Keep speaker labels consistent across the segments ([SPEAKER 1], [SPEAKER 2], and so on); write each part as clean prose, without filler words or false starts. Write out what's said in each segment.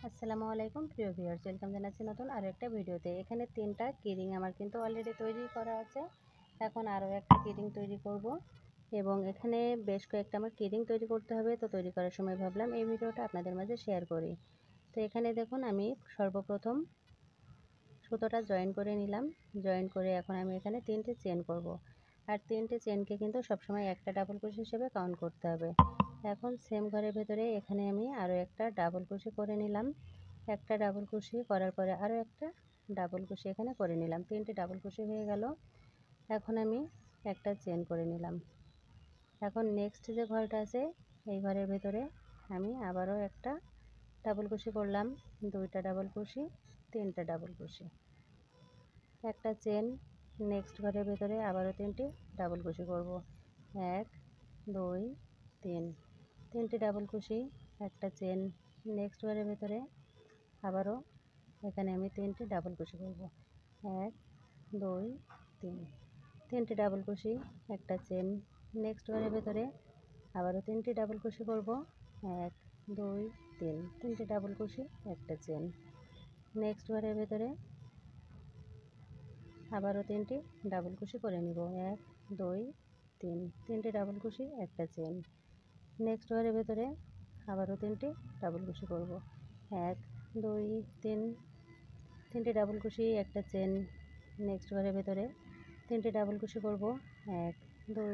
[SPEAKER 1] আসসালামু আলাইকুম প্রিয় ভিউয়ার্স, ওয়েলকাম জানাচ্ছি নতুন আরও একটা ভিডিওতে। এখানে 3টা কিরিং আমার কিন্তু অলরেডি তৈরি করা আছে। এখন আরও একটা কিরিং তৈরি করব এবং এখানে বেশ কয়েকটা আমার কিরিং তৈরি করতে হবে। তো তৈরি করার সময় ভাবলাম এই ভিডিওটা আপনাদের মাঝে শেয়ার করি। তো এখানে দেখুন আমি সর্বপ্রথম সুতোটা জয়েন করে নিলাম। জয়েন করে এখন আমি এখানে 3টে চেন করব। আর 3টে চেনকে কিন্তু সবসময় একটা ডাবল ক্রোশে হিসেবে কাউন্ট করতে হবে। এখন সেম ঘরের ভেতরে এখানে আমি আরও একটা ডাবল ক্রোশে করে নিলাম। একটা ডাবল ক্রোশে করার পরে আরও একটা ডাবল ক্রোশে এখানে করে নিলাম। 3টে ডাবল ক্রোশে হয়ে গেল। এখন আমি একটা চেন করে নিলাম। এখন নেক্সট যে ঘরটা আছে এই ঘরের ভেতরে আমি আবারও একটা ডাবল ক্রোশে করলাম, 2টা ডাবল ক্রোশে, 3টা ডাবল ক্রোশে, একটা চেন। নেক্সট ঘরের ভেতরে আবারও 3টে ডাবল ক্রোশে করব। 1 2 3, 3টে ডাবল ক্রোশে, একটা চেন। নেক্সট ঘরের ভেতরে আবারও এখানে আমি 3টে ডাবল ক্রোশে করব। 1 2 3, 3টে ডাবল ক্রোশে, একটা চেন। নেক্সট ঘরের ভেতরে আবারও 3টে ডাবল ক্রোশে করব। 1 2 3, 3টে ডাবল ক্রোশে, একটা চেন। নেক্সট ঘরের ভেতরে আবারও 3টে ডাবল ক্রোশে করে নিব। 1 2 3, 3টে ডাবল ক্রোশে, একটা চেন। নেক্সট ঘরের ভেতরে আবারও 3টে ডাবল ক্রোশে করব। 1 2 3, 3টে ডাবল ক্রোশে, একটা চেন। নেক্সট ঘরের ভেতরে 3টে ডাবল ক্রোশে করব। 1 2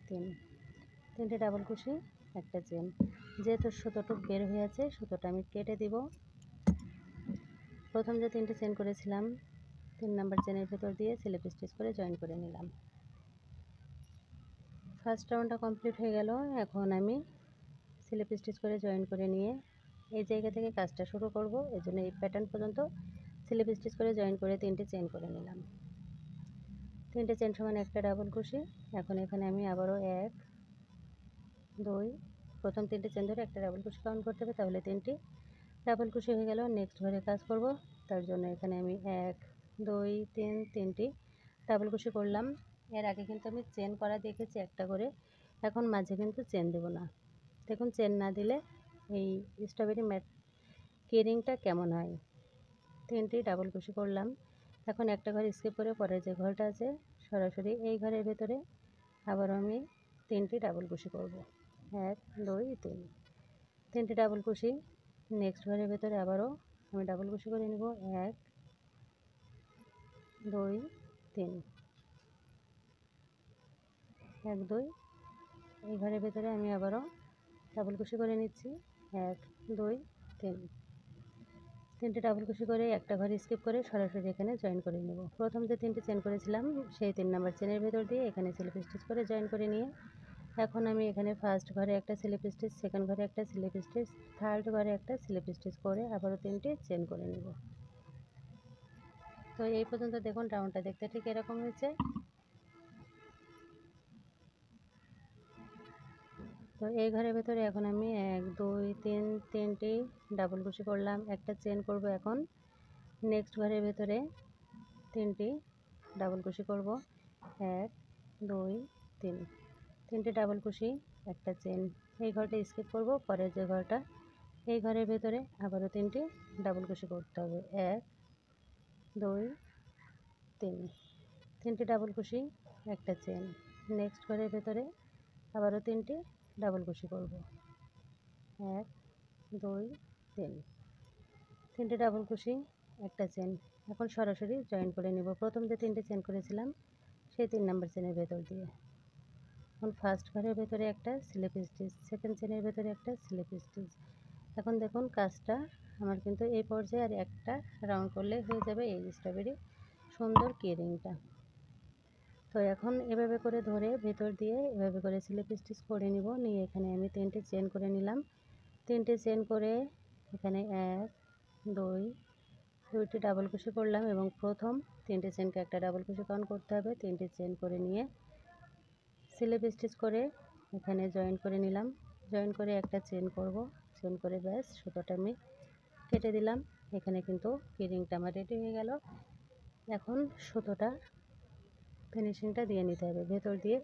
[SPEAKER 1] 3, 3টে ডাবল ক্রোশে, একটা চেন। যেহেতু সুতোটুক বের হয়ে আছে সুতোটা আমি কেটে দিব। প্রথম যে 3টে চেন করেছিলাম 3 নাম্বার চেনের ভেতর দিয়ে স্লিপ স্টিচ করে জয়েন করে নিলাম। ফার্স্ট রাউন্ডটা কমপ্লিট হয়ে গেল। এখন আমি স্লিপ স্টিচ করে জয়েন করে নিয়ে এই জায়গা থেকে কাজটা শুরু করব। এর জন্য এই প্যাটার্ন পর্যন্ত স্লিপ স্টিচ করে জয়েন করে 3টে চেন করে নিলাম। 3টে চেন সমান একটা ডাবল ক্রোশে। এখন এখানে আমি আবারও 1 2, প্রথম 3টে চেন ধরে একটা ডাবল ক্রোশে কাউন্ট করতে হবে, তাহলে 3টে ডাবল ক্রোশে হয়ে গেল। নেক্সট ঘরে কাজ করব, তার জন্য এখানে আমি 1 2 3, 3টে ডাবল ক্রোশে করলাম। এর আগে কিন্তু আমি চেন করা দেখেছি একটা করে, এখন মাঝে কিন্তু চেন দেব না। দেখুন চেন না দিলে এই স্ট্রবেরি ম্যাট কিরিংটা কেমন হয়। 3টে ডাবল ক্রোশে করলাম। এখন একটা ঘর স্কিপ করে পরের যে ঘরটা আছে সরাসরি এই ঘরের ভেতরে আবারও আমি 3টে ডাবল ক্রোশে করব। 1 2 3, 3টে ডাবল ক্রোশে। নেক্সট ঘরের ভেতরে আবারও আমি ডাবল ক্রোশে করে নেব। 1 2 3, 1 2, এই ঘরের ভেতরে আমি আবারও ডাবল ক্রোশে করে নিচ্ছি। 1 2 3, 3টে ডাবল ক্রোশে করে একটা ঘর স্কিপ করে সরাসরি এখানে জয়েন করে নেব। প্রথম যে 3টে চেন করেছিলাম সেই 3 নাম্বার চেনের ভেতর দিয়ে এখানে স্লিপ স্টিচ করে জয়েন করে নিয়ে এখন আমি এখানে ফার্স্ট ঘরে একটা স্লিপ স্টিচ, সেকেন্ড ঘরে একটা স্লিপ স্টিচ, থার্ড ঘরে একটা স্লিপ স্টিচ করে আবারও 3টে চেন করে নেব। তো এই পর্যন্ত দেখুন রাউন্ডটা দেখতে ঠিক এরকম হয়েছে। তো এই ঘরের ভেতরে এখন আমি 1 2 3, 3টে ডাবল ক্রোশে করলাম, একটা চেন করব। এখন নেক্সট ঘরের ভেতরে 3টে ডাবল ক্রোশে করব। 1 2 3, 3টে ডাবল ক্রোশে, একটা চেন। এই ঘরটা স্কিপ করব, পরের যে ঘরটা এই ঘরের ভেতরে আবারও 3টে ডাবল ক্রোশে করতে হবে। 1 2 3, 3টে ডাবল ক্রোশে, একটা চেন। নেক্সট ঘরের ভেতরে আবারও 3টে ডাবল ক্রোশে করব। 1 2 3, 3টে ডাবল ক্রোশে, একটা চেন। এখন সরাসরি জয়েন করে নেব প্রথম যে 3টে চেন করেছিলাম সেই 3 নাম্বার চেনের ভেতর দিয়ে। এখন ফার্স্ট ঘরের ভেতরে একটা স্লিপ স্টিচ, সেকেন্ড চেনের ভেতরে একটা স্লিপ স্টিচ। এখন দেখুন কাজটা আমার কিন্তু এই পর্যায়ে আর একটা রাউন্ড করলে হয়ে যাবে এই স্ট্রবেরি সুন্দর কিরিংটা। তো এখন এভাবে করে ধরে ভেতর দিয়ে এভাবে করে স্লিপ স্টিচ করে নিব। নিয়ে এখানে আমি 3টে চেন করে নিলাম। 3টে চেন করে এখানে 1 2, 2টে ডাবল ক্রোশে করলাম এবং প্রথম 3টে চেনকে একটা ডাবল ক্রোশে কাউন্ট করতে হবে। 3টে চেন করে নিয়ে স্লিপ স্টিচ করে এখানে জয়েন করে নিলাম। জয়েন করে একটা চেন করব, চেন করে ব্যাস সুতোটা আমি কেটে দিলাম। এখানে কিন্তু কিরিংটা আমার রেডি হয়ে গেল। এখন সুতোটা ফিনিশিংটা দিয়ে নিতে হবে, ভেতর দিয়ে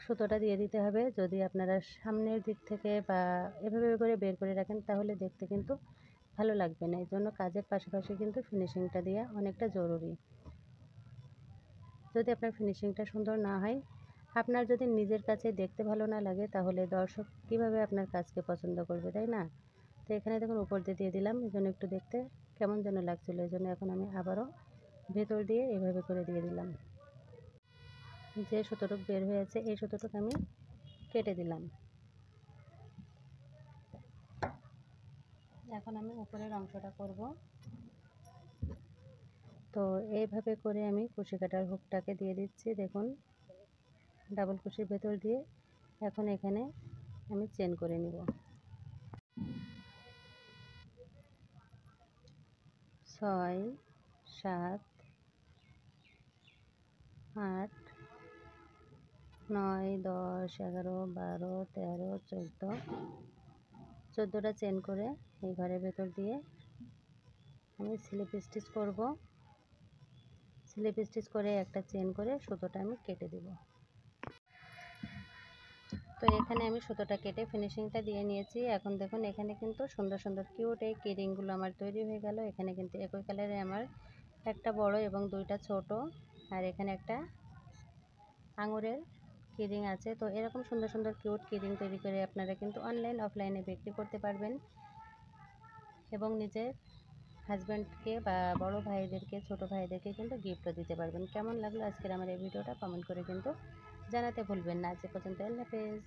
[SPEAKER 1] সুতোটা দিয়ে দিতে হবে। যদি আপনারা সামনের দিক থেকে বা এভাবে করে বের করে রাখেন তাহলে দেখতে কিন্তু ভালো লাগবে না। এই জন্য কাজের পাশাপাশি কিন্তু ফিনিশিংটা দেওয়া অনেকটা জরুরি। যদি আপনার ফিনিশিংটা সুন্দর না হয়, আপনার যদি নিজের কাছে দেখতে ভালো না লাগে, তাহলে দর্শক কীভাবে আপনার কাজকে পছন্দ করবে, তাই না? তো এখানে দেখুন উপর দিয়ে দিলাম, এই জন্য একটু দেখতে কেমন যেন লাগছিলো, এই জন্য এখন আমি আবারও ভেতর দিয়ে এভাবে করে দিয়ে দিলাম। যে সুতোটুক বের হয়েছে এই সুতোটুক আমি কেটে দিলাম। এখন আমি উপরের অংশটা করব। তো এইভাবে করে আমি কুশি কাটার হুকটাকে দিয়ে দিচ্ছি। দেখুন ডাবল কুশির ভেতর দিয়ে এখন এখানে আমি চেন করে নিব। 6 7 8 9 10 11 12 13 14 14টা চেন করে এই ঘরের ভেতর দিয়ে আমি স্লিপ স্টিচ করব। স্লিপ স্টিচ করে একটা চেন করে সুতোটা আমি কেটে দেব। তো এখানে আমি সুতোটা কেটে ফিনিশিংটা দিয়ে নিয়েছি। এখন দেখুন এখানে কিন্তু সুন্দর সুন্দর কিউট এই কিরিংগুলো আমার তৈরি হয়ে গেল। এখানে কিন্তু একই কালারে আমার একটা বড় এবং দুইটা ছোট, আর এখানে একটা আঙুরের কিরিং আছে। তো এরকম সুন্দর সুন্দর কিউট কিরিং তৈরি করে আপনারা কিন্তু অনলাইন অফলাইনে বিক্রি করতে পারবেন এবং নিজের হাজব্যান্ডকে বা বড় ভাইদেরকে, ছোট ভাইদেরকে কিন্তু গিফটও দিতে পারবেন। কেমন লাগলো আজকের আমার এই ভিডিওটা কমেন্ট করে কিন্তু জানাতে ভুলবেন না। আজ এ পর্যন্ত, আল্লাহ হাফেজ।